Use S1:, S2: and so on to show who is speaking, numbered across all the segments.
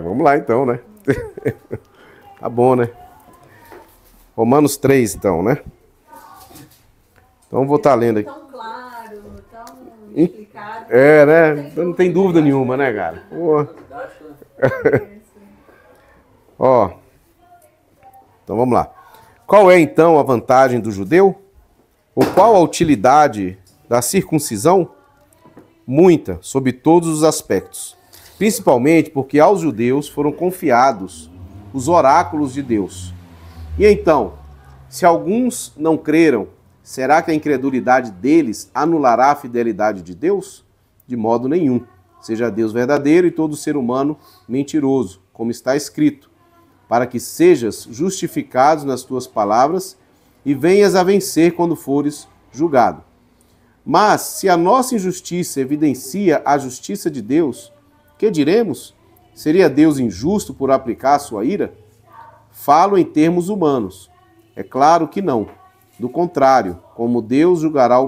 S1: Vamos lá então, né? Tá bom, né? Romanos 3, então, né? Então vou estar lendo aqui.
S2: Tão claro, tão explicado.
S1: Né? Não tem dúvida nenhuma, né, cara? Ó. Então vamos lá. Qual é então a vantagem do judeu? Ou qual a utilidade da circuncisão? Muita, sob todos os aspectos. Principalmente porque aos judeus foram confiados os oráculos de Deus. E então, se alguns não creram, será que a incredulidade deles anulará a fidelidade de Deus? De modo nenhum. Seja Deus verdadeiro e todo ser humano mentiroso, como está escrito, para que sejas justificado nas tuas palavras e venhas a vencer quando fores julgado. Mas, se a nossa injustiça evidencia a justiça de Deus, que diremos? Seria Deus injusto por aplicar a sua ira? Falo em termos humanos. É claro que não. Do contrário, como Deus julgará o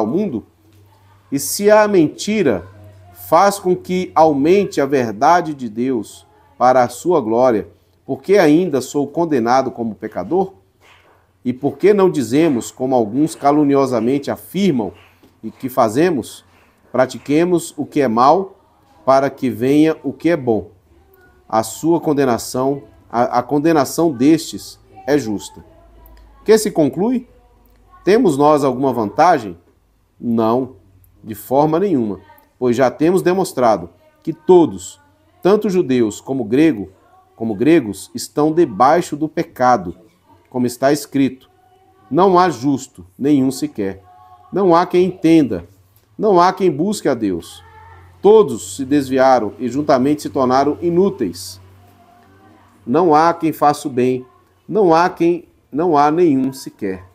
S1: mundo, e se a mentira faz com que aumente a verdade de Deus para a sua glória, porque ainda sou condenado como pecador? E por que não dizemos, como alguns caluniosamente afirmam e que fazemos, pratiquemos o que é mal para que venha o que é bom? A condenação destes é justa. Que se conclui? Temos nós alguma vantagem? Não, de forma nenhuma, pois já temos demonstrado que todos, tanto judeus como gregos, estão debaixo do pecado, como está escrito: não há justo, nenhum sequer. Não há quem entenda, não há quem busque a Deus. Todos se desviaram e juntamente se tornaram inúteis. Não há quem faça o bem, não há nenhum sequer.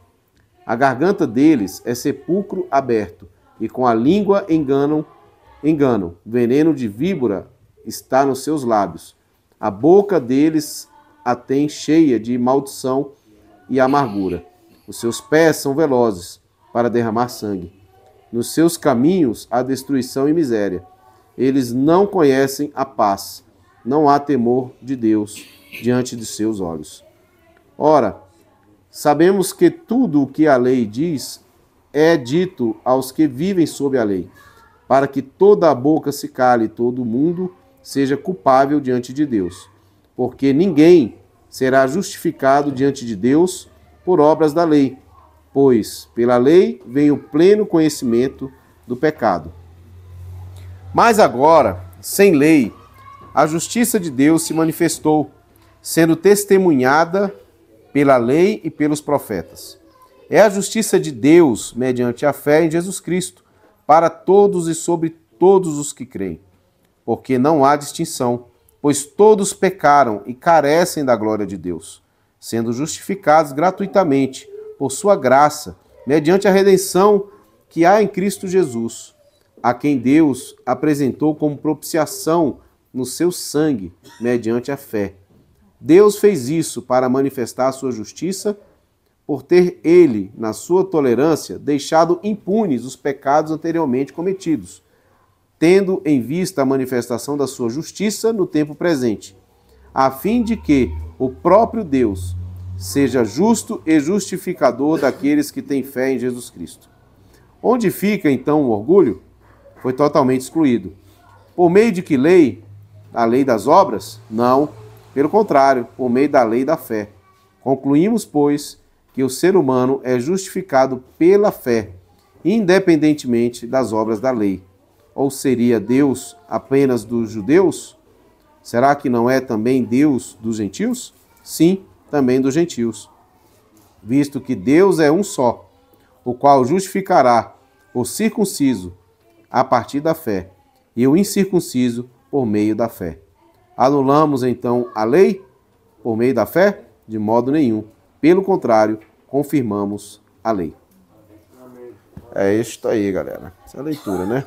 S1: A garganta deles é sepulcro aberto, e com a língua enganam. Veneno de víbora está nos seus lábios. A boca deles a tem cheia de maldição e amargura. Os seus pés são velozes para derramar sangue. Nos seus caminhos há destruição e miséria. Eles não conhecem a paz. Não há temor de Deus diante de seus olhos. Ora, sabemos que tudo o que a lei diz é dito aos que vivem sob a lei, para que toda a boca se cale e todo mundo seja culpável diante de Deus. Porque ninguém será justificado diante de Deus por obras da lei, pois pela lei vem o pleno conhecimento do pecado. Mas agora, sem lei, a justiça de Deus se manifestou, sendo testemunhada pela lei e pelos profetas. É a justiça de Deus mediante a fé em Jesus Cristo, para todos e sobre todos os que creem. Porque não há distinção, pois todos pecaram e carecem da glória de Deus, sendo justificados gratuitamente por sua graça, mediante a redenção que há em Cristo Jesus, a quem Deus apresentou como propiciação no seu sangue, mediante a fé. Deus fez isso para manifestar a sua justiça, por ter ele, na sua tolerância, deixado impunes os pecados anteriormente cometidos, tendo em vista a manifestação da sua justiça no tempo presente, a fim de que o próprio Deus seja justo e justificador daqueles que têm fé em Jesus Cristo. Onde fica, então, o orgulho? Foi totalmente excluído. Por meio de que lei? A lei das obras? Não. Pelo contrário, por meio da lei da fé. Concluímos, pois, que o ser humano é justificado pela fé, independentemente das obras da lei. Ou seria Deus apenas dos judeus? Será que não é também Deus dos gentios? Sim, também dos gentios. Visto que Deus é um só, o qual justificará o circunciso a partir da fé e o incircunciso por meio da fé. Anulamos então a lei por meio da fé? De modo nenhum. Pelo contrário, confirmamos a lei. É isso aí, galera. Essa é a leitura, né?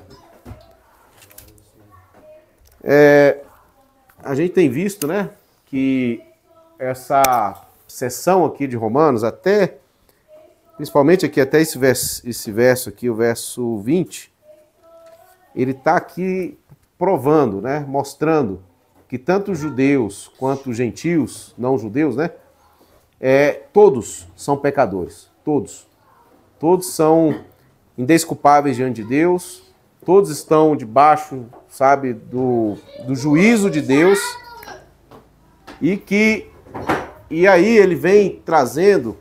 S1: A gente tem visto, né, que essa seção aqui de Romanos, principalmente aqui, até esse verso aqui, o verso 20, ele está aqui provando, né, mostrando que tanto os judeus quanto os gentios, não judeus, né, todos são pecadores, todos. Todos são indesculpáveis diante de Deus, todos estão debaixo, sabe, do juízo de Deus, e aí ele vem trazendo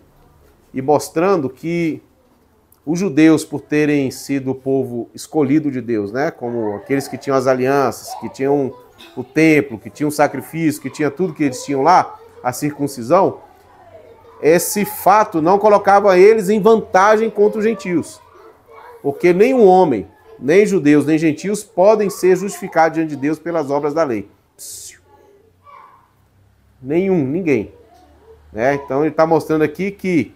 S1: e mostrando que os judeus, por terem sido o povo escolhido de Deus, né, como aqueles que tinham as alianças, que tinham o templo, que tinham o sacrifício, que tinha tudo que eles tinham lá, a circuncisão, esse fato não colocava eles em vantagem contra os gentios. Porque nenhum homem, nem judeus, nem gentios, podem ser justificados diante de Deus pelas obras da lei. Ninguém. Né? Então ele está mostrando aqui que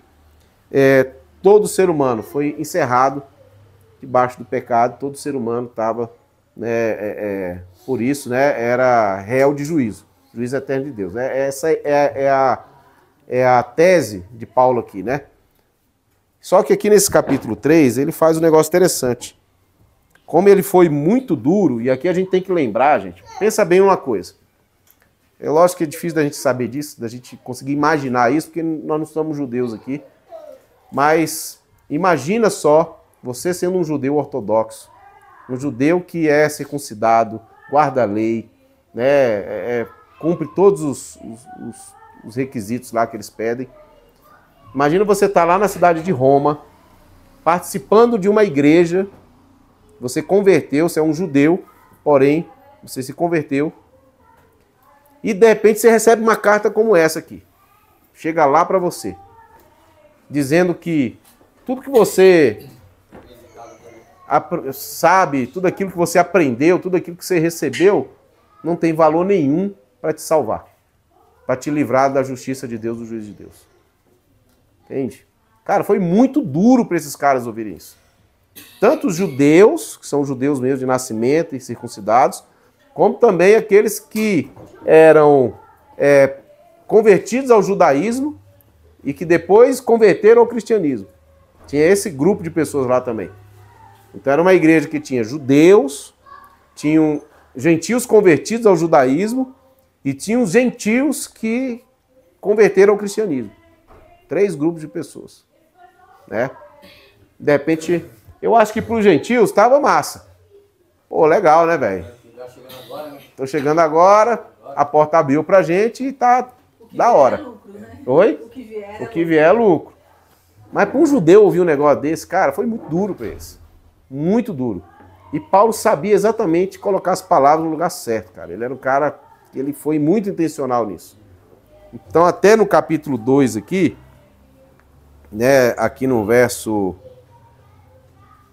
S1: todo ser humano foi encerrado debaixo do pecado, todo ser humano estava, por isso, né, era réu de juízo, juízo eterno de Deus. Essa é a tese de Paulo aqui, né? Só que aqui nesse capítulo 3, ele faz um negócio interessante. Como ele foi muito duro, e aqui a gente tem que lembrar, gente, pensa bem uma coisa. É lógico que é difícil da gente saber disso, da gente conseguir imaginar isso, porque nós não somos judeus aqui. Mas imagina só você sendo um judeu ortodoxo, um judeu que é circuncidado, guarda a lei, né, cumpre todos os requisitos lá que eles pedem. Imagina você estar lá na cidade de Roma, participando de uma igreja, você converteu, você é um judeu, porém, você se converteu, e de repente você recebe uma carta como essa aqui. Chega lá para você, dizendo que tudo que você sabe, tudo aquilo que você aprendeu, tudo aquilo que você recebeu, não tem valor nenhum para te salvar, para te livrar da justiça de Deus, do juízo de Deus. Entende? Cara, foi muito duro para esses caras ouvirem isso. Tanto os judeus, que são judeus mesmo de nascimento e circuncidados, como também aqueles que eram convertidos ao judaísmo e que depois converteram ao cristianismo. Tinha esse grupo de pessoas lá também. Então era uma igreja que tinha judeus, tinham gentios convertidos ao judaísmo e tinham gentios que converteram ao cristianismo. 3 grupos de pessoas. Né? De repente, eu acho que para os gentios estava massa. Pô, legal, né, velho? Estou chegando agora, a porta abriu pra gente e tá da hora. É lucro, né? Oi? O que vier é lucro. Mas para um judeu ouvir um negócio desse, cara, foi muito duro para eles. Muito duro. E Paulo sabia exatamente colocar as palavras no lugar certo, cara. Ele era um cara, ele foi muito intencional nisso. Então, até no capítulo 2 aqui, né, aqui no verso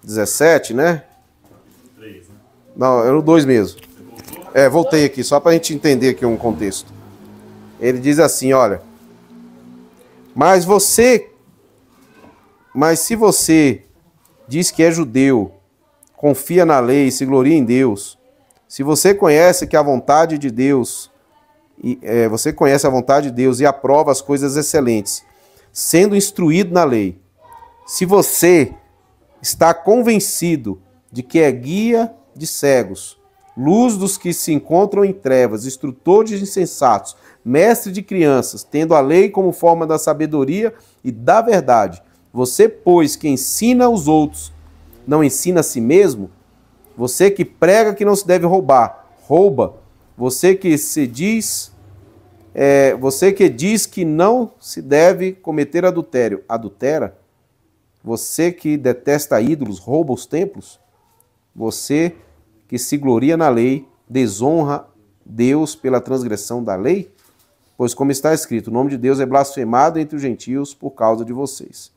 S1: 17, né? 3, né? Não, é no 2 mesmo. Voltei aqui, só para a gente entender aqui um contexto. Ele diz assim, olha, mas se você diz que é judeu, confia na lei, se gloria em Deus, se você conhece que a vontade de Deus, você conhece a vontade de Deus e aprova as coisas excelentes, sendo instruído na lei, se você está convencido de que é guia de cegos, luz dos que se encontram em trevas, instrutor de insensatos, mestre de crianças, tendo a lei como forma da sabedoria e da verdade, você, pois, que ensina os outros, não ensina a si mesmo? Você que prega que não se deve roubar, rouba. Você que diz que não se deve cometer adultério, adultera. Você que detesta ídolos, rouba os templos. Você que se gloria na lei, desonra Deus pela transgressão da lei? Pois como está escrito, o nome de Deus é blasfemado entre os gentios por causa de vocês.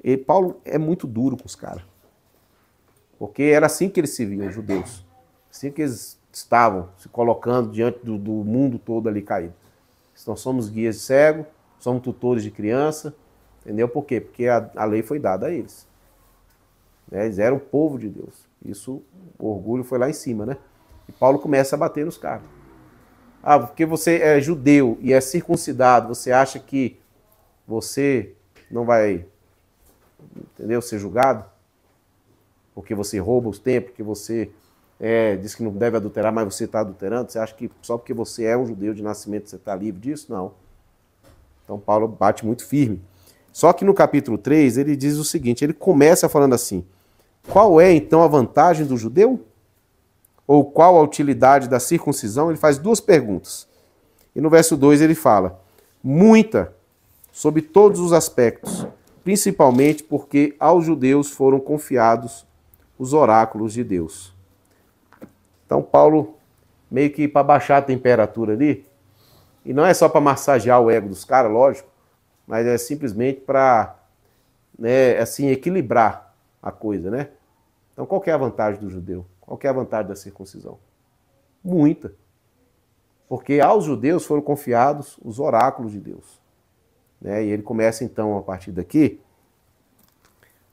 S1: E Paulo é muito duro com os caras. Porque era assim que eles se viam, os judeus. Assim que eles estavam se colocando diante do mundo todo ali caído. Então somos guias de cego, somos tutores de criança. Entendeu? Por quê? Porque a lei foi dada a eles. Eles eram o povo de Deus. Isso, o orgulho foi lá em cima, né? E Paulo começa a bater nos caras. Porque você é judeu e é circuncidado, você acha que você não vai, entendeu, ser julgado? Porque você rouba os templos, porque você diz que não deve adulterar, mas você está adulterando? Você acha que só porque você é um judeu de nascimento você está livre disso? Não. Então Paulo bate muito firme. Só que no capítulo 3 ele diz o seguinte, ele começa falando assim, qual é então a vantagem do judeu? Ou qual a utilidade da circuncisão? Ele faz duas perguntas. E no verso 2 ele fala, muita, sob todos os aspectos, principalmente porque aos judeus foram confiados os oráculos de Deus. Então Paulo, meio que para baixar a temperatura ali, e não é só para massagear o ego dos caras, lógico, mas é simplesmente para, assim, equilibrar a coisa, né? Então qual que é a vantagem do judeu? Qual que é a vantagem da circuncisão? Muita. Porque aos judeus foram confiados os oráculos de Deus. E ele começa então, a partir daqui,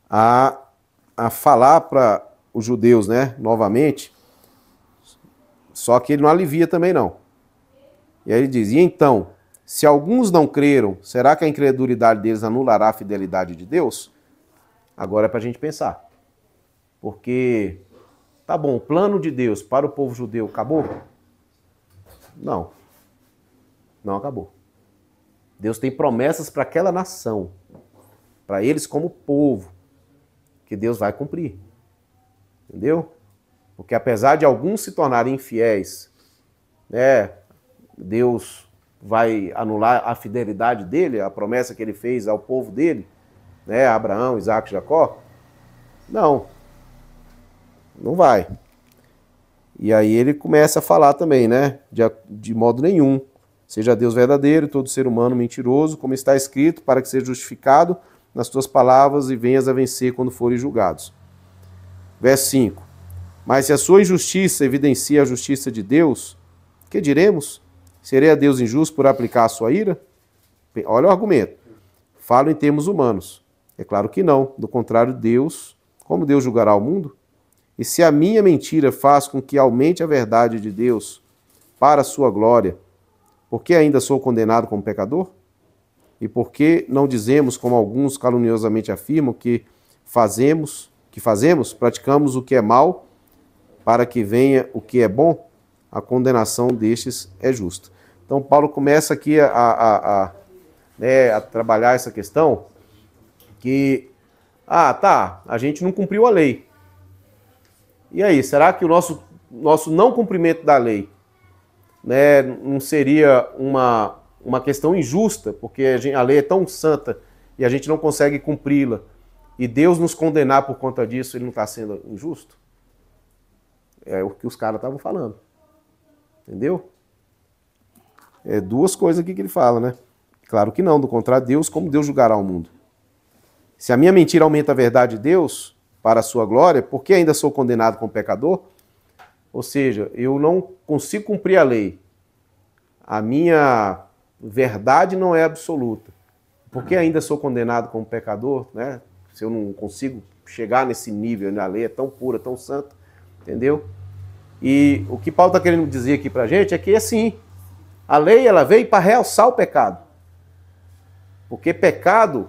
S1: a falar para os judeus, novamente, só que ele não alivia também não. E aí ele diz, e então, se alguns não creram, será que a incredulidade deles anulará a fidelidade de Deus? Agora é para a gente pensar. Porque, tá bom, o plano de Deus para o povo judeu acabou? Não. Não acabou. Deus tem promessas para aquela nação, para eles como povo, que Deus vai cumprir. Entendeu? Porque apesar de alguns se tornarem infiéis, Deus vai anular a fidelidade dele, a promessa que ele fez ao povo dele, Abraão, Isaac, Jacó? Não. Não vai. E aí ele começa a falar também, de modo nenhum. Seja Deus verdadeiro, todo ser humano mentiroso, como está escrito, para que seja justificado nas tuas palavras e venhas a vencer quando forem julgados. Verso 5. Mas se a sua injustiça evidencia a justiça de Deus, que diremos? Seria Deus injusto por aplicar a sua ira? Olha o argumento. Falo em termos humanos. É claro que não. Do contrário, Deus, como Deus julgará o mundo? E se a minha mentira faz com que aumente a verdade de Deus para a sua glória, por que ainda sou condenado como pecador? E por que não dizemos, como alguns caluniosamente afirmam, que fazemos, praticamos o que é mal, para que venha o que é bom? A condenação destes é justa. Então Paulo começa aqui a trabalhar essa questão que, a gente não cumpriu a lei. E aí, será que o nosso não cumprimento da lei não seria uma questão injusta, porque a lei é tão santa e a gente não consegue cumpri-la, e Deus nos condenar por conta disso, ele não está sendo injusto? É o que os caras estavam falando. Entendeu? É duas coisas aqui que ele fala, Claro que não, do contrário, Deus, como Deus julgará o mundo? Se a minha mentira aumenta a verdade de Deus para a sua glória, por que ainda sou condenado como pecador? Ou seja, eu não consigo cumprir a lei. A minha verdade não é absoluta. Por que ainda sou condenado como pecador, Se eu não consigo chegar nesse nível, a lei é tão pura, tão santa, entendeu? E o que Paulo está querendo dizer aqui para a gente é que, assim, a lei ela veio para realçar o pecado. Porque pecado,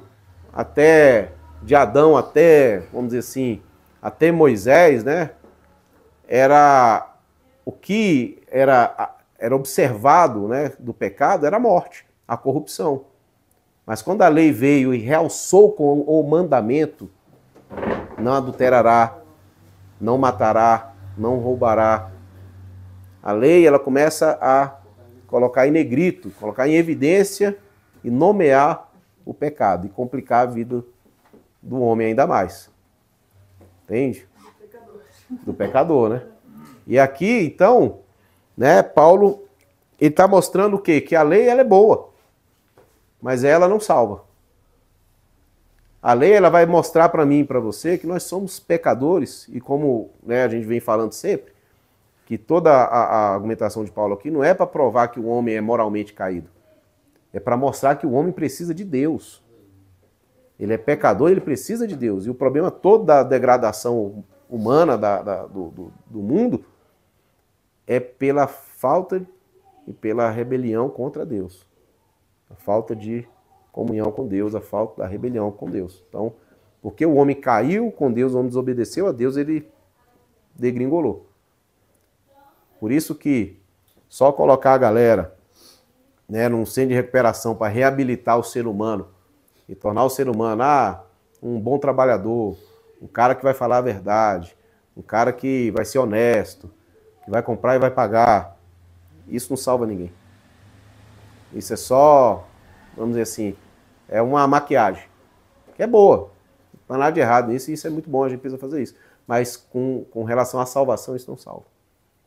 S1: até de Adão até, vamos dizer assim, até Moisés, era o que era observado, do pecado, era a morte, a corrupção. Mas quando a lei veio e realçou com o mandamento, não adulterará, não matará, não roubará. A lei, ela começa a colocar em negrito, colocar em evidência e nomear o pecado e complicar a vida do homem ainda mais. Entende? Do pecador, E aqui, então, Paulo, ele está mostrando o quê? Que a lei, ela é boa, mas ela não salva. A lei, ela vai mostrar para mim e para você que nós somos pecadores, e como a gente vem falando sempre, que toda a argumentação de Paulo aqui não é para provar que o homem é moralmente caído. É para mostrar que o homem precisa de Deus. Ele é pecador, ele precisa de Deus. E o problema todo da degradação humana do mundo é pela falta e pela rebelião contra Deus. A falta de comunhão com Deus, a falta da rebelião com Deus. Então, porque o homem caiu com Deus, o homem desobedeceu a Deus, ele degringolou. Por isso que só colocar a galera, né, num centro de recuperação para reabilitar o ser humano e tornar o ser humano um bom trabalhador, um cara que vai falar a verdade, um cara que vai ser honesto, que vai comprar e vai pagar, isso não salva ninguém. Isso é só, vamos dizer assim, é uma maquiagem, que é boa, não há nada de errado nisso, e isso é muito bom, a gente precisa fazer isso. Mas com relação à salvação, isso não salva.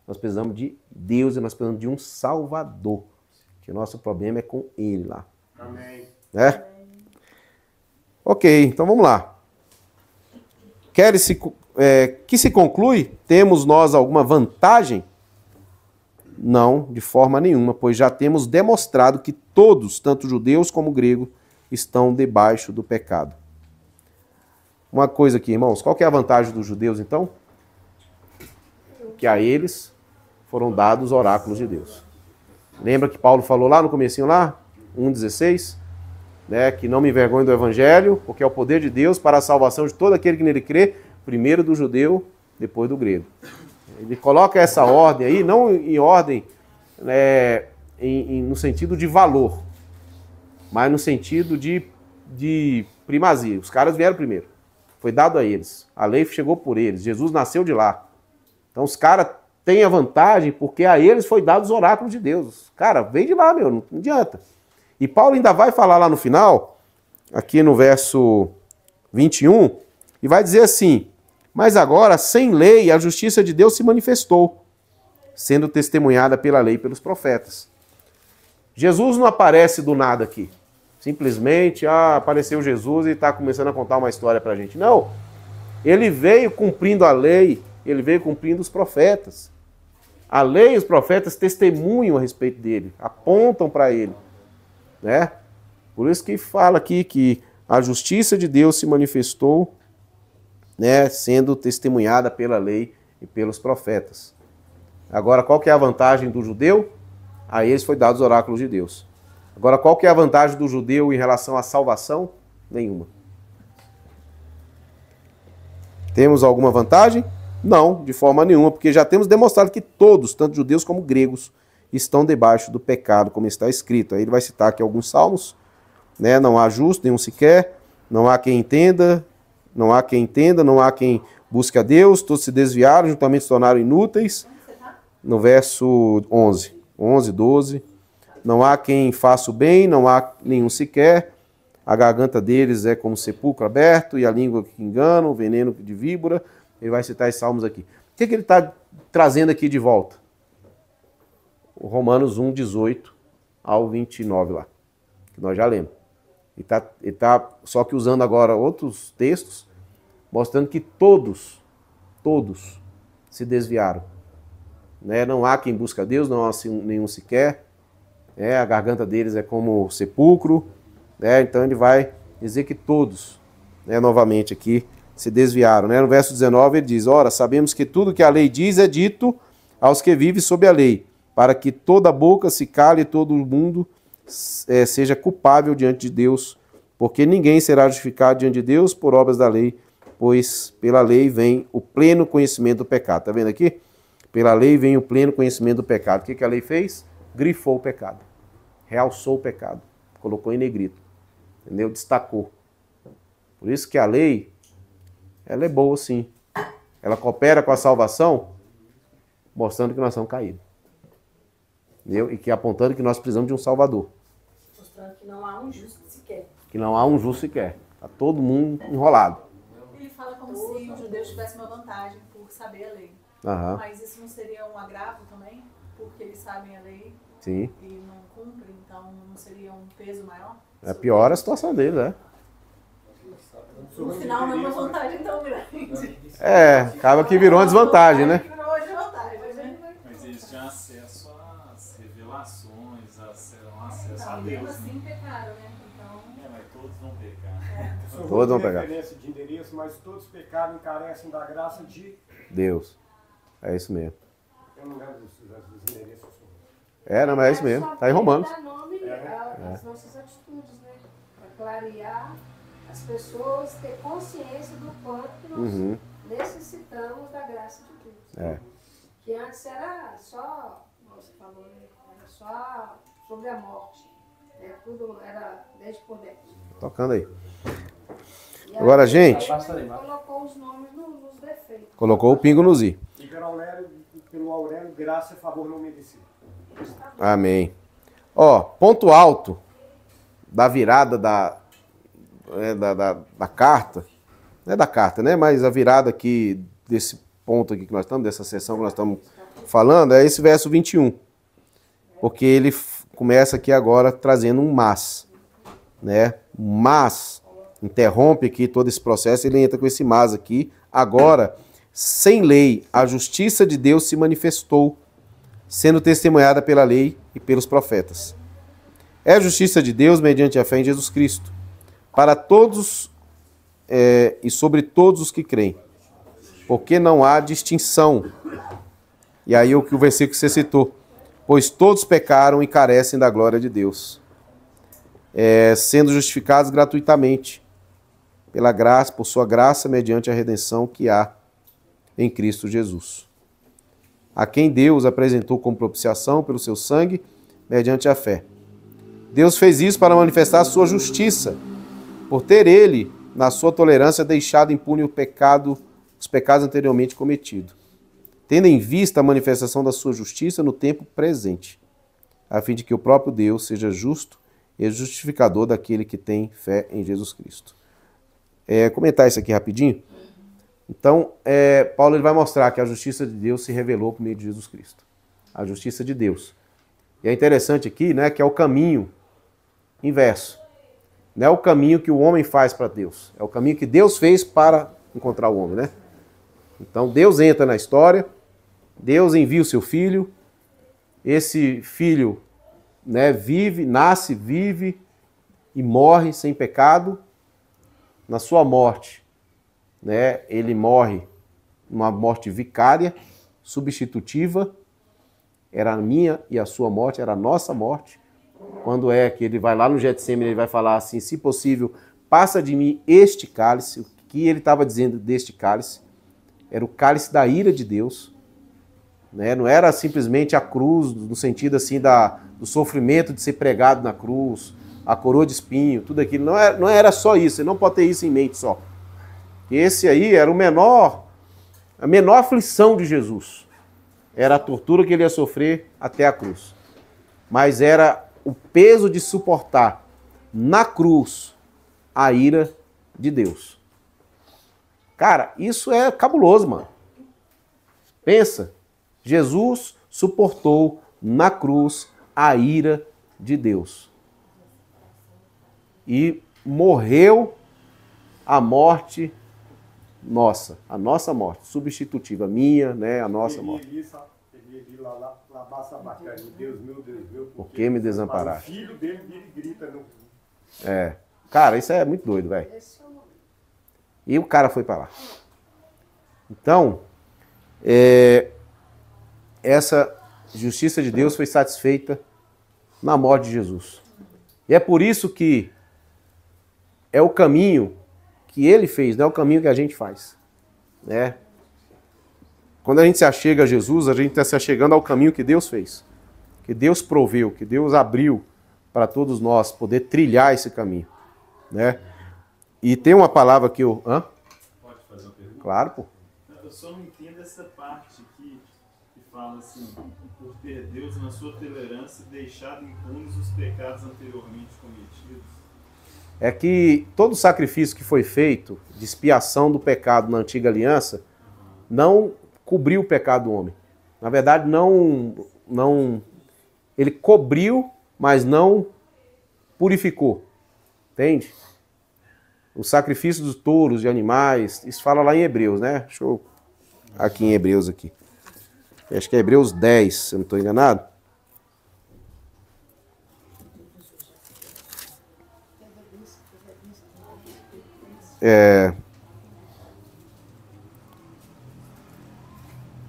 S1: Nós precisamos de Deus e nós precisamos de um Salvador. Que o nosso problema é com Ele lá.
S3: Amém.
S1: Né? Ok, então vamos lá. Que se conclui? Temos nós alguma vantagem? Não, de forma nenhuma, pois já temos demonstrado que todos, tanto judeus como gregos, estão debaixo do pecado. Uma coisa aqui, irmãos, qual que é a vantagem dos judeus, então? Que a eles foram dados os oráculos de Deus. Lembra que Paulo falou lá no comecinho lá, 1,16? Né, que não me envergonhe do evangelho, porque é o poder de Deus para a salvação de todo aquele que nele crê, primeiro do judeu, depois do grego. Ele coloca essa ordem aí, não em ordem no sentido de valor, mas no sentido de primazia. Os caras vieram primeiro. Foi dado a eles. A lei chegou por eles. Jesus nasceu de lá. Então os caras têm a vantagem porque a eles foi dado os oráculos de Deus. Cara, vem de lá, meu, não adianta. E Paulo ainda vai falar lá no final, aqui no verso 21, e vai dizer assim: mas agora, sem lei, a justiça de Deus se manifestou, sendo testemunhada pela lei e pelos profetas. Jesus não aparece do nada aqui. Simplesmente, apareceu Jesus e está começando a contar uma história para a gente. Não. Ele veio cumprindo a lei, ele veio cumprindo os profetas. A lei e os profetas testemunham a respeito dele, apontam para ele. Né? Por isso que fala aqui que a justiça de Deus se manifestou, né, sendo testemunhada pela lei e pelos profetas. Agora, qual que é a vantagem do judeu? A eles foi dado os oráculos de Deus. Agora, qual que é a vantagem do judeu em relação à salvação? Nenhuma. Temos alguma vantagem? Não, de forma nenhuma, porque já temos demonstrado que todos, tanto judeus como gregos, estão debaixo do pecado, como está escrito. Aí ele vai citar aqui alguns salmos, né? Não há justo, nenhum sequer, não há quem entenda, não há quem busque a Deus, todos se desviaram, juntamente se tornaram inúteis. No verso 11, 12, não há quem faça o bem, não há nenhum sequer, a garganta deles é como sepulcro aberto, e a língua que engana, o veneno de víbora. Ele vai citar esses salmos aqui. O que ele está trazendo aqui de volta? O Romanos 1, 18 ao 29 lá, que nós já lemos. Ele tá só que usando agora outros textos, mostrando que todos se desviaram. Né? Não há quem busca Deus, não há nenhum sequer. A garganta deles é como sepulcro. Então ele vai dizer que todos, novamente aqui, se desviaram. No verso 19 ele diz: ora, sabemos que tudo que a lei diz é dito aos que vivem sob a lei, para que toda boca se cale e todo mundo seja culpável diante de Deus, porque ninguém será justificado diante de Deus por obras da lei, pois pela lei vem o pleno conhecimento do pecado. Está vendo aqui? Pela lei vem o pleno conhecimento do pecado. O que a lei fez? Grifou o pecado. Realçou o pecado. Colocou em negrito. Entendeu? Destacou. Por isso que a lei, ela é boa sim. Ela coopera com a salvação, mostrando que nós somos caídos. Entendeu? E que apontando que nós precisamos de um Salvador.
S2: Mostrando que não há um justo sequer.
S1: Que não há um justo sequer. Está todo mundo enrolado.
S2: Ele fala como se os judeus tivessem uma vantagem por saber a lei.
S1: Aham.
S2: Mas isso não seria um agravo também? Porque eles sabem a lei.
S1: Sim.
S2: E não cumprem, então não seria um peso maior?
S1: É pior a situação deles, né?
S2: No final não é uma vantagem tão grande.
S1: Acaba que virou uma desvantagem, né?
S2: Virou desvantagem, né?
S4: Mas eles tinham acesso às revelações, um acesso a
S2: Então,
S4: Deus.
S2: mesmo
S4: Né?
S2: assim pecaram, né? Então,
S4: Mas todos vão pecar.
S1: Todos vão pegar.
S3: Referência de endereço, mas todos pecaram e carecem da graça de...
S1: Deus. É isso mesmo.
S3: Eu não lembro dos endereços.
S1: Não, mas é isso mesmo. Está em Romanos.
S5: Dar nome às nossas atitudes, né? Para clarear as pessoas, ter consciência do quanto que nós necessitamos da graça de Deus.
S1: É.
S5: Que Que antes era só, como você falou, né? Era só sobre a morte. Tudo era desde por dentro.
S1: Tocando aí.
S5: E
S1: Agora,
S5: aí,
S1: gente.
S5: ele colocou os nomes nos defeitos.
S1: Colocou o pingo nos i.
S3: E pelo Aurélio, graça e favor não merecido.
S1: Amém. Ó, ponto alto da virada da carta. Não é da carta, né? Mas a virada aqui, desse ponto aqui que nós estamos, dessa sessão que nós estamos falando, é esse verso 21. Porque ele começa aqui agora trazendo um mas, né? Mas interrompe aqui todo esse processo, ele entra com esse mas aqui. Agora, sem lei, a justiça de Deus se manifestou, sendo testemunhada pela lei e pelos profetas. É a justiça de Deus mediante a fé em Jesus Cristo, para todos e sobre todos os que creem, porque não há distinção. E aí o que o versículo que você citou, pois todos pecaram e carecem da glória de Deus, sendo justificados gratuitamente pela graça, por sua graça, mediante a redenção que há em Cristo Jesus, a quem Deus apresentou como propiciação pelo seu sangue, mediante a fé. Deus fez isso para manifestar a sua justiça, por ter ele, na sua tolerância, deixado impune os pecados anteriormente cometidos, tendo em vista a manifestação da sua justiça no tempo presente, a fim de que o próprio Deus seja justo e justificador daquele que tem fé em Jesus Cristo. Comentar isso aqui rapidinho. Então, Paulo ele vai mostrar que a justiça de Deus se revelou por meio de Jesus Cristo. A justiça de Deus. E é interessante aqui, né, que é o caminho inverso. Não é o caminho que o homem faz para Deus. É o caminho que Deus fez para encontrar o homem, né? Então, Deus entra na história, Deus envia o seu filho, esse filho, né, nasce, vive e morre sem pecado. Na sua morte, né, ele morre uma morte vicária, substitutiva, era a minha e a sua morte, era a nossa morte. Quando é que ele vai lá no Getsemane, ele vai falar assim, se possível, passa de mim este cálice. O que ele estava dizendo deste cálice? Era o cálice da ira de Deus, né? Não era simplesmente a cruz, no sentido assim do sofrimento de ser pregado na cruz, a coroa de espinho, tudo aquilo. Não era só isso, você não pode ter isso em mente só. Esse aí era a menor aflição de Jesus. Era a tortura que ele ia sofrer até a cruz. Mas era o peso de suportar na cruz a ira de Deus. Cara, isso é cabuloso, mano. Pensa, Jesus suportou na cruz a ira de Deus. E morreu a morte nossa, a nossa morte, substitutiva, minha, né, a nossa morte.
S3: Deus meu,
S1: por que me desamparaste?
S3: O filho dele grita no...
S1: Cara, isso é muito doido, velho. E o cara foi para lá. Então, essa justiça de Deus foi satisfeita na morte de Jesus. E é por isso que é o caminho que ele fez, não é o caminho que a gente faz, né? Quando a gente se achega a Jesus, a gente está se achegando ao caminho que Deus fez, que Deus proveu, que Deus abriu para todos nós poder trilhar esse caminho, né? E tem uma palavra que eu... Hã?
S4: Pode fazer uma pergunta?
S1: Claro, pô.
S4: Eu só não entendo essa parte aqui que fala assim, por ter Deus na sua tolerância deixado impunes os pecados anteriormente cometidos.
S1: É que todo sacrifício que foi feito de expiação do pecado na antiga aliança não cobriu o pecado do homem. Na verdade, não ele cobriu, mas não purificou. Entende? O sacrifício dos touros, de animais, isso fala lá em Hebreus, né? Deixa eu... Aqui em Hebreus aqui. Acho que é Hebreus 10, se eu não estou enganado.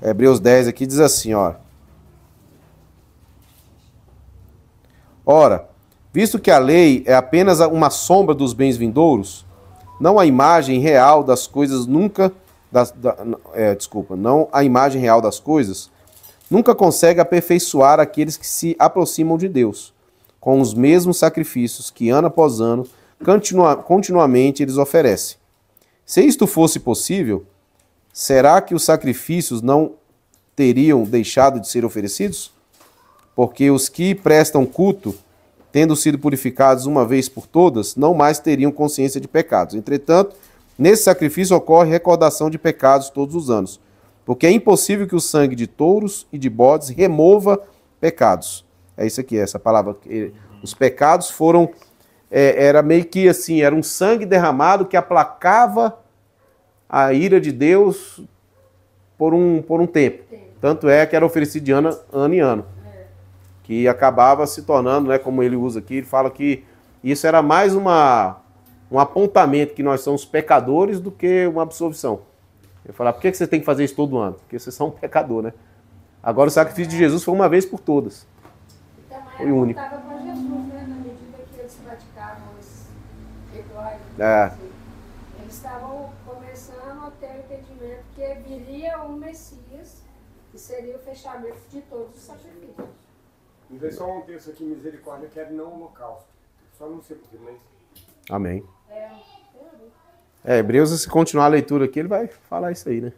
S1: Hebreus 10 aqui diz assim, ó. Ora, visto que a lei é apenas uma sombra dos bens vindouros, não a imagem real das coisas não a imagem real das coisas, nunca consegue aperfeiçoar aqueles que se aproximam de Deus, com os mesmos sacrifícios que ano após ano, continuamente eles oferecem. Se isto fosse possível, será que os sacrifícios não teriam deixado de ser oferecidos? Porque os que prestam culto, tendo sido purificados uma vez por todas, não mais teriam consciência de pecados. Entretanto, nesse sacrifício ocorre recordação de pecados todos os anos, porque é impossível que o sangue de touros e de bodes remova pecados. É isso aqui, essa palavra. Os pecados foram, era meio que assim, era um sangue derramado que aplacava a ira de Deus por um tempo. Tanto é que era oferecido de ano em ano. Que acabava se tornando, né, como ele usa aqui, ele fala que isso era mais um apontamento que nós somos pecadores do que uma absolvição. Ele fala, por que você tem que fazer isso todo ano? Porque vocês são um pecador, né? Agora o sacrifício de Jesus foi uma vez por todas. Foi único.
S5: Estava com Jesus, né, na medida que eles praticavam os rituais. Eles estavam começando a ter o entendimento que viria um Messias, que seria o fechamento de todos os sacrifícios.
S3: Me vê só um texto aqui, misericórdia, que é não holocausto. Só não sei porquê, mas...
S1: Amém. Hebreus, se continuar a leitura aqui, ele vai falar isso aí, né?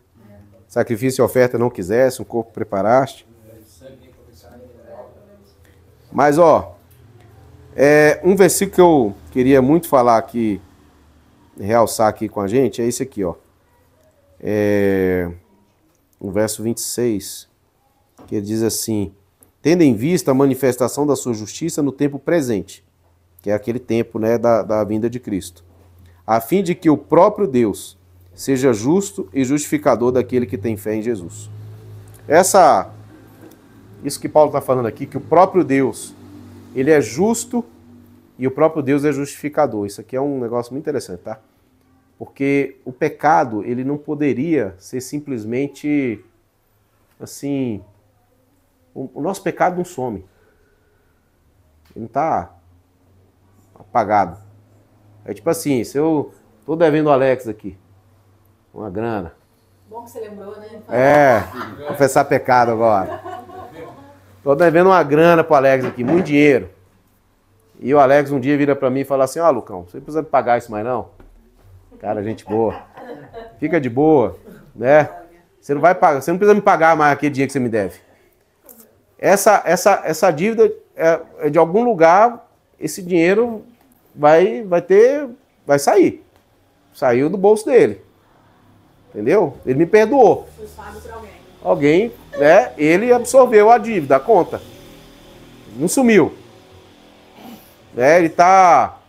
S1: Sacrifício e oferta não quisesse, um corpo preparaste. Mas, ó, um versículo que eu queria muito falar aqui, realçar aqui com a gente, é esse aqui, ó. O verso 26, que ele diz assim: tendo em vista a manifestação da sua justiça no tempo presente, que é aquele tempo, né, da vinda de Cristo, a fim de que o próprio Deus seja justo e justificador daquele que tem fé em Jesus. Isso que Paulo está falando aqui, que o próprio Deus, ele é justo e o próprio Deus é justificador. Isso aqui é um negócio muito interessante, tá? Porque o pecado, ele não poderia ser simplesmente, assim, o nosso pecado não some. Ele não está apagado. É tipo assim, se eu tô devendo o Alex aqui uma grana.
S2: Bom que você lembrou, né?
S1: Confessar pecado agora. Tô devendo uma grana pro Alex aqui, muito dinheiro. E o Alex um dia vira pra mim e fala assim: ó, Lucão, você não precisa pagar isso mais não. Cara, gente boa. Fica de boa, né? Você não vai pagar, você não precisa me pagar mais aquele dinheiro que você me deve. Essa dívida, de algum lugar, esse dinheiro vai sair. Saiu do bolso dele. Entendeu? Ele me perdoou. Alguém, né? Ele absorveu a dívida, a conta. Não sumiu. Né? Ele está,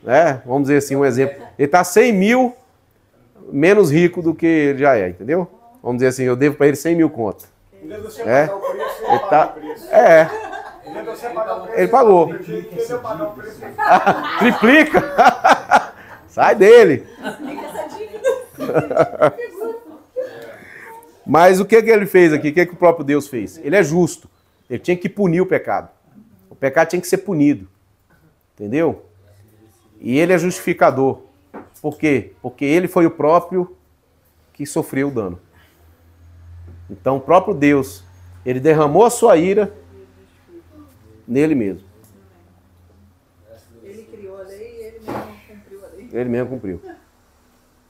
S1: né? Vamos dizer assim, um exemplo. Ele está 100 mil menos rico do que ele já é, entendeu? Vamos dizer assim, eu devo para ele 100 mil conto. Ele pagou. Triplica. Sai dele. Mas o que ele fez aqui? O que o próprio Deus fez? Ele é justo. Ele tinha que punir o pecado. O pecado tinha que ser punido. Entendeu? E ele é justificador. Por quê? Porque ele foi o próprio que sofreu o dano. Então o próprio Deus, ele derramou a sua ira nele mesmo.
S2: Ele criou a lei e ele mesmo cumpriu a lei.
S1: Ele mesmo cumpriu.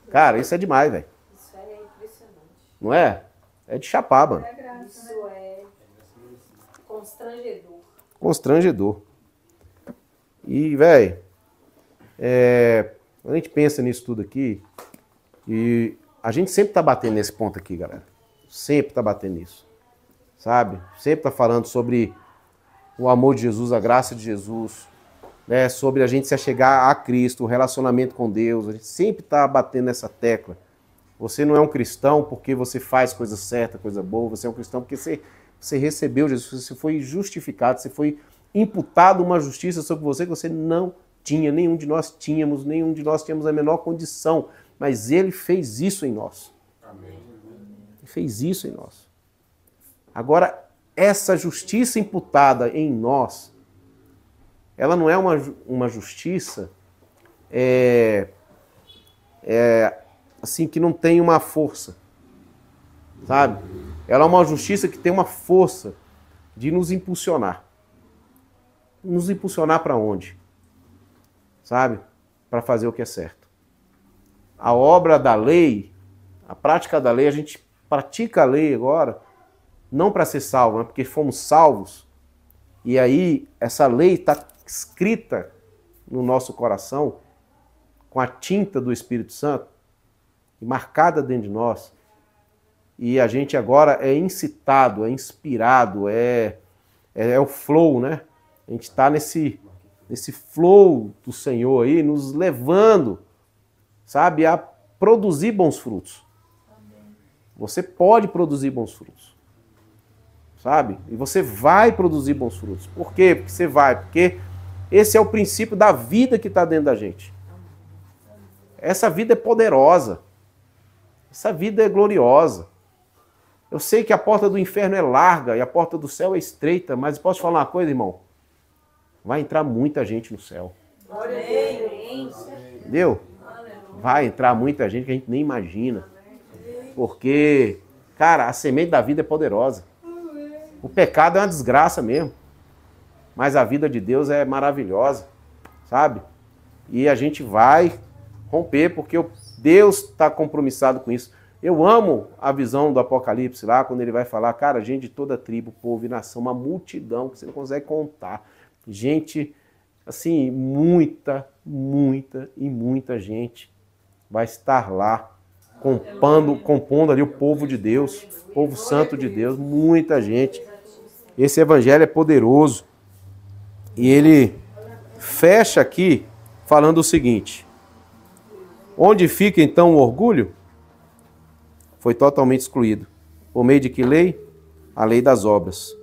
S1: Cara, isso é demais, velho.
S2: Isso é impressionante.
S1: Não é? É de chapar, mano.
S2: Isso é constrangedor.
S1: Constrangedor. E, velho, quando a gente pensa nisso tudo aqui, e a gente sempre tá batendo nesse ponto aqui, galera. Sempre tá batendo nisso. Sabe? Sempre tá falando sobre o amor de Jesus, a graça de Jesus, né? Sobre a gente se achegar a Cristo, o relacionamento com Deus. A gente sempre tá batendo nessa tecla. Você não é um cristão porque você faz coisa certa, coisa boa. Você é um cristão porque você recebeu Jesus, você foi justificado, você foi imputado uma justiça sobre você que você não tinha, nenhum de nós tínhamos a menor condição, mas Ele fez isso em nós. Amém. Ele fez isso em nós. Agora, essa justiça imputada em nós, ela não é uma justiça assim, que não tem uma força, sabe? Ela é uma justiça que tem uma força de nos impulsionar. Nos impulsionar para onde? Sabe? Para fazer o que é certo. A obra da lei, a prática da lei, a gente pratica a lei agora, não para ser salvo, mas porque fomos salvos. E aí, essa lei está escrita no nosso coração, com a tinta do Espírito Santo, e marcada dentro de nós. E a gente agora é incitado, é inspirado, é o flow, né? A gente está nesse flow do Senhor aí, nos levando, sabe, a produzir bons frutos. Você pode produzir bons frutos. Sabe? E você vai produzir bons frutos. Por quê? Porque você vai. Porque esse é o princípio da vida que está dentro da gente. Essa vida é poderosa. Essa vida é gloriosa. Eu sei que a porta do inferno é larga e a porta do céu é estreita, mas posso falar uma coisa, irmão? Vai entrar muita gente no céu. Entendeu? Vai entrar muita gente que a gente nem imagina. Porque, cara, a semente da vida é poderosa. O pecado é uma desgraça mesmo. Mas a vida de Deus é maravilhosa, sabe? E a gente vai romper, porque Deus está compromissado com isso. Eu amo a visão do Apocalipse lá, quando ele vai falar, cara, gente de toda tribo, povo e nação, uma multidão que você não consegue contar. Gente, assim, muita gente vai estar lá, compondo ali o povo de Deus, o povo santo de Deus, muita gente. Esse evangelho é poderoso. E ele fecha aqui falando o seguinte: onde fica então o orgulho? Foi totalmente excluído. Por meio de que lei? A lei das obras.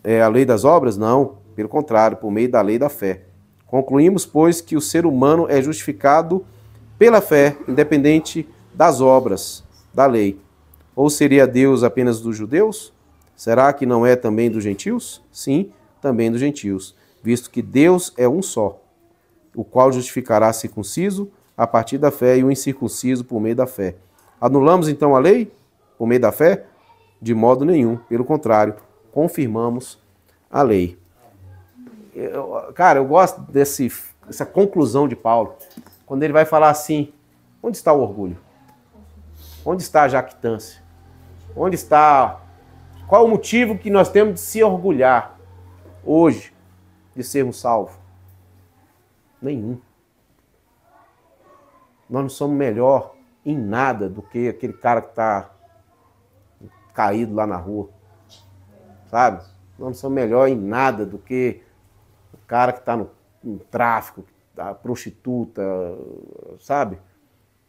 S1: É a lei das obras? Não, pelo contrário, por meio da lei da fé. Concluímos, pois, que o ser humano é justificado pela fé, independente das obras da lei. Ou seria Deus apenas dos judeus? Será que não é também dos gentios? Sim, também dos gentios, visto que Deus é um só, o qual justificará circunciso a partir da fé e o incircunciso por meio da fé. Anulamos então a lei por meio da fé? De modo nenhum, pelo contrário, confirmamos a lei. Cara, eu gosto dessa conclusão de Paulo, quando ele vai falar assim: onde está o orgulho? Onde está a jactância? Onde está... Qual é o motivo que nós temos de se orgulhar hoje de sermos salvos? Nenhum. Nós não somos melhor em nada do que aquele cara que está caído lá na rua. Sabe? Nós não somos melhor em nada do que o cara que está no tráfico, a prostituta, sabe?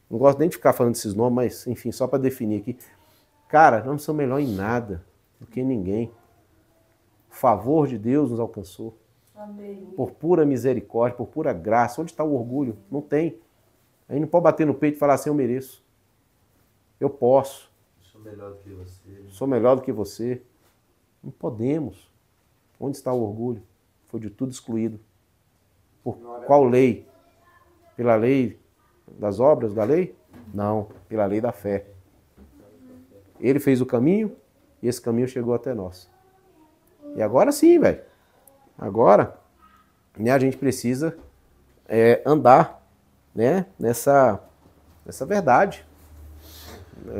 S1: Não gosto nem de ficar falando desses nomes, mas, enfim, só para definir aqui. Cara, nós não somos melhor em nada do que ninguém. O favor de Deus nos alcançou. Amém. Por pura misericórdia, por pura graça. Onde está o orgulho? Não tem. A gente não pode bater no peito e falar assim: eu mereço. Eu posso.
S6: Sou melhor do que você.
S1: Sou melhor do que você. Não podemos. Onde está o orgulho? Foi de tudo excluído. Por qual lei? Pela lei das obras da lei? Não, pela lei da fé. Ele fez o caminho e esse caminho chegou até nós. E agora sim, velho. Agora, né, a gente precisa andar, né, nessa verdade.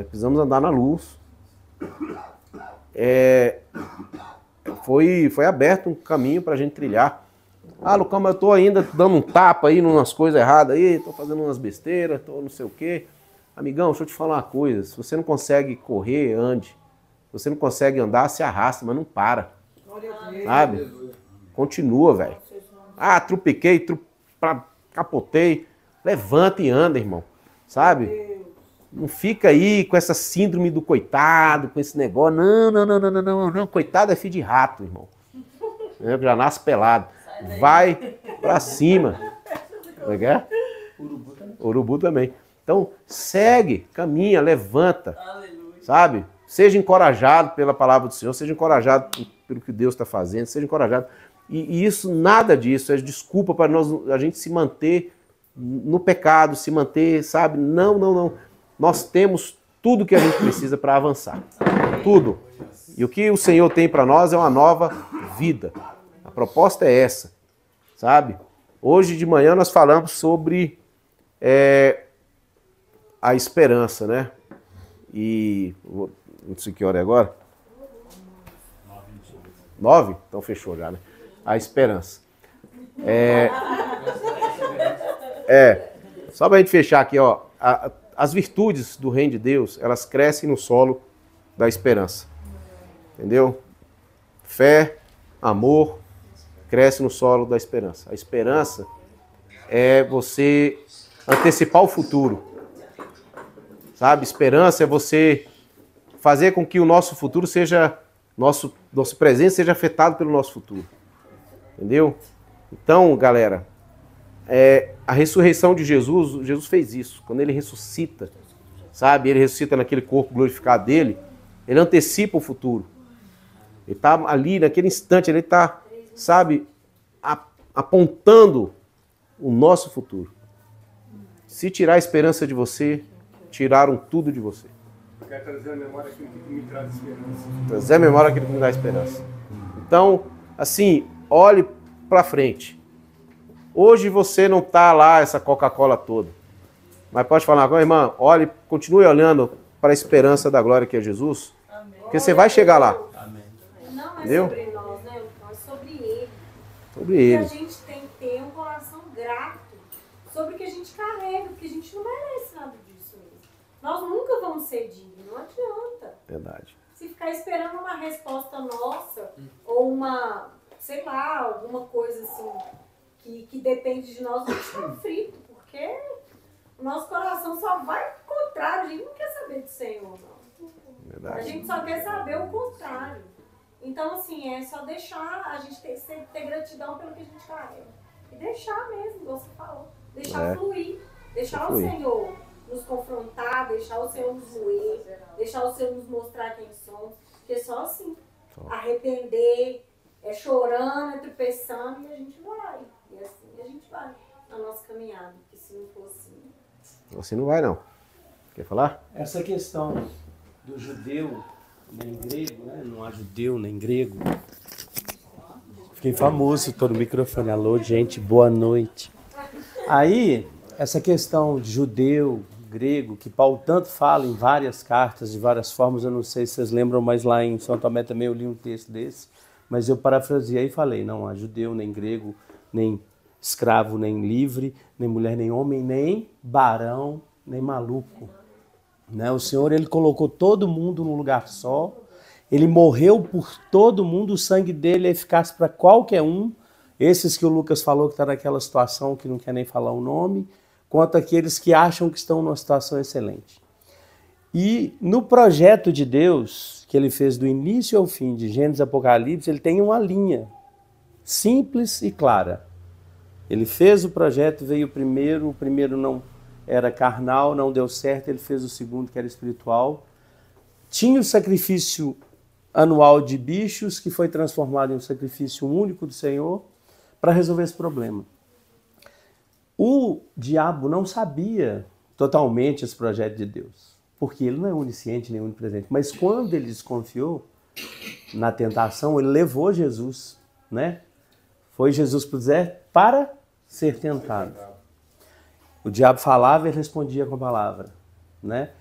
S1: Precisamos andar na luz. Foi aberto um caminho para a gente trilhar. Ah, Lucão, mas eu estou ainda dando um tapa aí numas coisas erradas aí, estou fazendo umas besteiras, estou não sei o quê. Amigão, deixa eu te falar uma coisa. Se você não consegue correr, ande. Se você não consegue andar, se arrasta, mas não para. Sabe? Continua, velho. Ah, trupiquei, capotei. Levanta e anda, irmão. Sabe? Não fica aí com essa síndrome do coitado, com esse negócio. Não. Coitado é filho de rato, irmão. Já nasce pelado. Vai pra cima. Como é que é? Urubu também. Então, segue, caminha, levanta. Aleluia. Sabe? Seja encorajado pela palavra do Senhor, seja encorajado pelo que Deus está fazendo, seja encorajado. E isso, nada disso é desculpa para a gente se manter no pecado, se manter, sabe? Não. Nós temos tudo que a gente precisa para avançar. tudo. E o que o Senhor tem para nós é uma nova vida. A proposta é essa, sabe? Hoje de manhã nós falamos sobre a esperança, né? E não sei que hora é agora. 9? Então fechou já, né? A esperança. Só pra gente fechar aqui, ó. As virtudes do reino de Deus, elas crescem no solo da esperança. Entendeu? Fé, amor, cresce no solo da esperança. A esperança é você antecipar o futuro. Sabe? Esperança é você fazer com que o nosso futuro seja, nosso presente seja afetado pelo nosso futuro. Entendeu? Então, galera, a ressurreição de Jesus fez isso. Quando ele ressuscita, sabe? Ele ressuscita naquele corpo glorificado dele, ele antecipa o futuro. Ele está ali, naquele instante, ele está, sabe, apontando o nosso futuro. Se tirar a esperança de você, tiraram tudo de você.
S3: Eu quero trazer à memória aquilo que me traz esperança.
S1: Trazer à memória aquilo que me dá esperança. Então, assim, olhe para frente. Hoje você não está lá, essa Coca-Cola toda. Mas pode falar com a irmã, olhe, continue olhando para a esperança da glória que é Jesus. Amém. Porque você vai chegar lá.
S2: Amém. Não é
S1: entendeu?
S2: Sobre nós, né? É sobre Ele.
S1: Sobre Ele.
S2: E a gente tem que ter um coração grato sobre o que a gente carrega, porque a gente não merece nada disso mesmo. Nós nunca vamos ser dignos, não adianta.
S1: Verdade.
S2: Se ficar esperando uma resposta nossa, ou uma, sei lá, alguma coisa assim, que depende de nós, a gente está frito, porque o nosso coração só vai ao contrário, a gente não quer saber do Senhor, não.
S1: Verdade.
S2: A gente só quer saber o contrário. Então, assim, é só deixar, a gente ter gratidão pelo que a gente carrega. E deixar mesmo, igual você falou. Deixar fluir. Deixar o Senhor nos confrontar, deixar o Senhor nos moer, deixar o Senhor nos mostrar quem somos. Porque só assim, arrepender, chorando, tropeçando, e a gente vai. E assim a gente vai na nossa caminhada. Porque se não for assim...
S1: Assim não vai, não. Quer falar?
S7: Essa questão do judeu nem grego, né? Não há judeu nem grego. Fiquei famoso, tô no microfone. Alô, gente, boa noite. Aí, essa questão de judeu, grego, que Paulo tanto fala em várias cartas, de várias formas, eu não sei se vocês lembram, mas lá em São Tomé também eu li um texto desse, mas eu parafraseei e falei, não há judeu, nem grego, nem escravo, nem livre, nem mulher, nem homem, nem barão, nem maluco. Né? O Senhor, ele colocou todo mundo num lugar só, ele morreu por todo mundo, o sangue dele é eficaz para qualquer um, esses que o Lucas falou que está naquela situação que não quer nem falar o nome, quanto aqueles que acham que estão numa situação excelente. E no projeto de Deus, que ele fez do início ao fim, de Gênesis e Apocalipse, ele tem uma linha simples e clara. Ele fez o projeto, veio o primeiro não era carnal, não deu certo, ele fez o segundo, que era espiritual. Tinha o sacrifício anual de bichos, que foi transformado em um sacrifício único do Senhor, para resolver esse problema. O diabo não sabia totalmente esse projeto de Deus, porque ele não é onisciente nem onipresente. Mas quando ele desconfiou na tentação, ele levou Jesus, né? Foi Jesus para o deserto para ser tentado. O diabo falava e ele respondia com a palavra, né?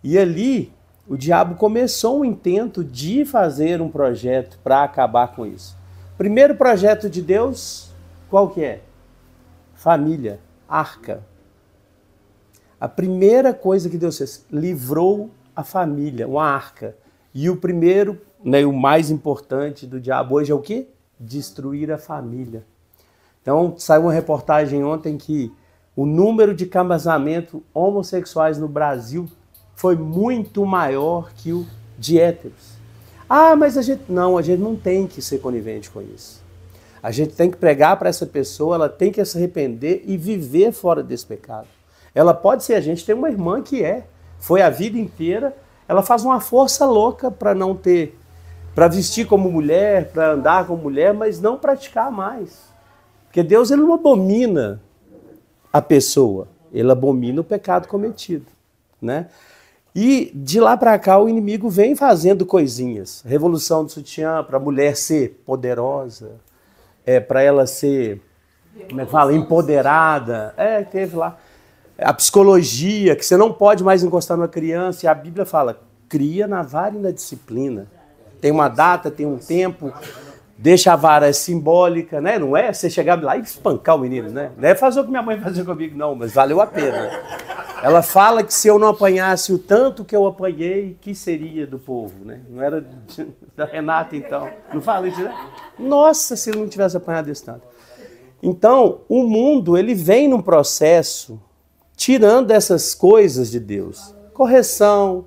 S7: E ali o diabo começou um intento de fazer um projeto para acabar com isso. Primeiro projeto de Deus, qual que é? Família, arca. A primeira coisa que Deus fez, livrou a família, uma arca. E o primeiro, né, o mais importante do diabo hoje é o quê? Destruir a família. Então, saiu uma reportagem ontem que o número de casamento homossexuais no Brasil foi muito maior que o de héteros. Ah, mas a gente não tem que ser conivente com isso. A gente tem que pregar para essa pessoa, ela tem que se arrepender e viver fora desse pecado. Ela pode ser, a gente tem uma irmã que foi a vida inteira, ela faz uma força louca para não ter, para vestir como mulher, para andar como mulher, mas não praticar mais. Porque Deus, ele não abomina a pessoa, ele abomina o pecado cometido, né? E de lá para cá o inimigo vem fazendo coisinhas. Revolução do sutiã para a mulher ser poderosa, para ela ser, como é que fala, empoderada. Teve lá. A psicologia, que você não pode mais encostar numa criança, e a Bíblia fala, cria na vara e na disciplina. Tem uma data, tem um tempo, deixa a vara simbólica, né? Não é você chegar lá e espancar o menino, né? Não é fazer o que minha mãe fazia comigo, não, mas valeu a pena. Ela fala que se eu não apanhasse o tanto que eu apanhei, que seria do povo, né? Não era da Renata, então. Não fala isso, né? Nossa, se eu não tivesse apanhado esse tanto. Então, o mundo, ele vem num processo tirando essas coisas de Deus. Correção,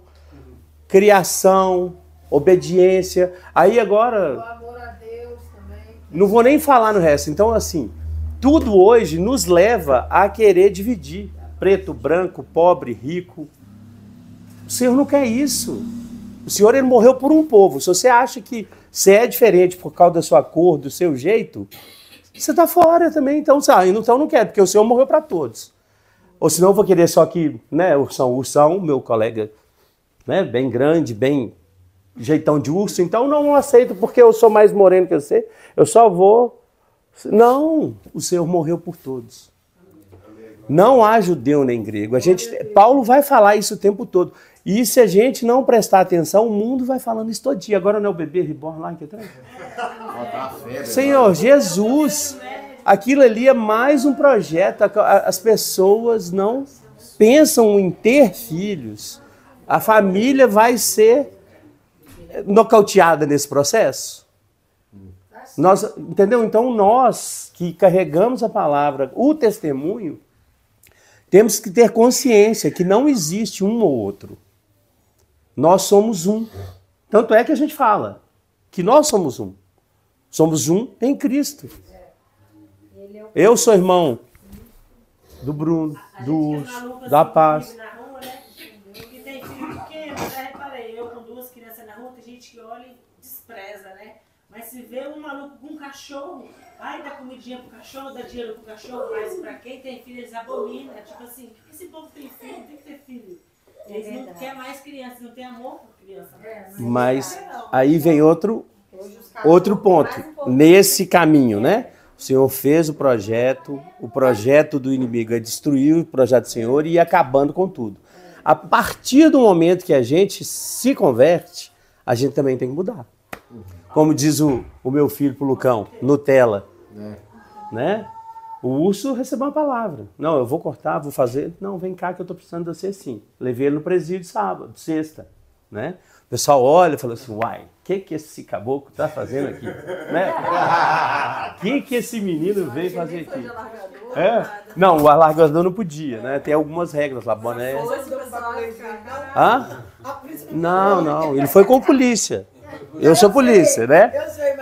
S7: criação, obediência. Aí agora,
S5: O amor a Deus também.
S7: não vou nem falar no resto. Então, assim, tudo hoje nos leva a querer dividir. Preto, branco, pobre, rico. O Senhor não quer isso. O Senhor, ele morreu por um povo. Se você acha que você é diferente por causa da sua cor, do seu jeito, você está fora também. Então não quer, porque o Senhor morreu para todos. Ou senão eu vou querer só que, né, Ursão, meu colega, né, bem grande, bem jeitão de urso, então não aceito porque eu sou mais moreno que você, eu só vou... Não, o Senhor morreu por todos. Não há judeu nem grego. Paulo vai falar isso o tempo todo. E se a gente não prestar atenção, o mundo vai falando isso todo dia. Agora não é o bebê reborn lá que atrás? Senhor, Jesus, aquilo ali é mais um projeto. As pessoas não pensam em ter filhos. A família vai ser nocauteada nesse processo. Entendeu? Então nós que carregamos a palavra, o testemunho, temos que ter consciência que não existe um ou outro. Nós somos um. Tanto é que a gente fala que nós somos um. Somos um em Cristo. Eu sou irmão do Bruno, do Urso, da Paz.
S8: Que tem filho pequeno, eu já reparei. Eu com duas crianças na rua, tem gente que olha e despreza, né? Mas se vê um maluco com um cachorro, ai, dá comidinha pro cachorro, dá dinheiro pro cachorro, mas pra quem tem filho, eles abominam. Tipo assim, esse povo tem filho, tem que ter filho. Eles não querem mais criança, não tem amor por criança.
S7: Mas aí vem outro ponto. Nesse caminho, né? O Senhor fez o projeto do inimigo é destruir o projeto do Senhor e ir acabando com tudo. A partir do momento que a gente se converte, a gente também tem que mudar. Como diz o meu filho pro Lucão, Nutella. Né? O urso recebeu uma palavra. Não, eu vou cortar, vou fazer. Não, vem cá que eu estou precisando de você sim. Levei ele no presídio sexta. Né? O pessoal olha e fala assim, uai, o que esse caboclo está fazendo aqui? Né? O que esse menino veio fazer aqui? Não, o alargador não podia, né? Tem algumas regras lá, boné. Hã? Não, ele foi com polícia. Eu sou polícia, né?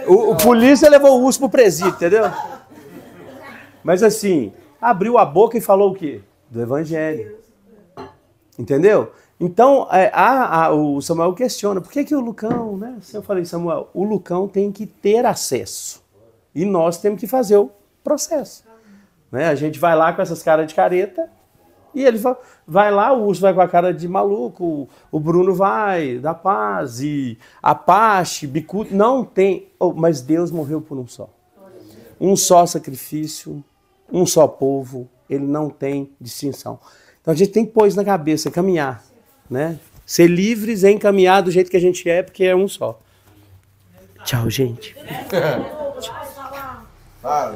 S7: O polícia levou o urso pro presídio, entendeu? Mas assim, abriu a boca e falou o quê? Do evangelho. Entendeu? Então, o Samuel questiona, por que o Lucão, né? Eu falei, Samuel, o Lucão tem que ter acesso. E nós temos que fazer o processo. Né? A gente vai lá com essas caras de careta, e ele vai lá, o urso vai com a cara de maluco, o Bruno vai, da Paz, e Apache, Bicudo, não tem, mas Deus morreu por um só. Um só sacrifício, um só povo, ele não tem distinção. Então a gente tem que pôr isso na cabeça, caminhar, né? Ser livres em caminhar do jeito que a gente é, porque é um só. Tchau, gente.
S1: Fala.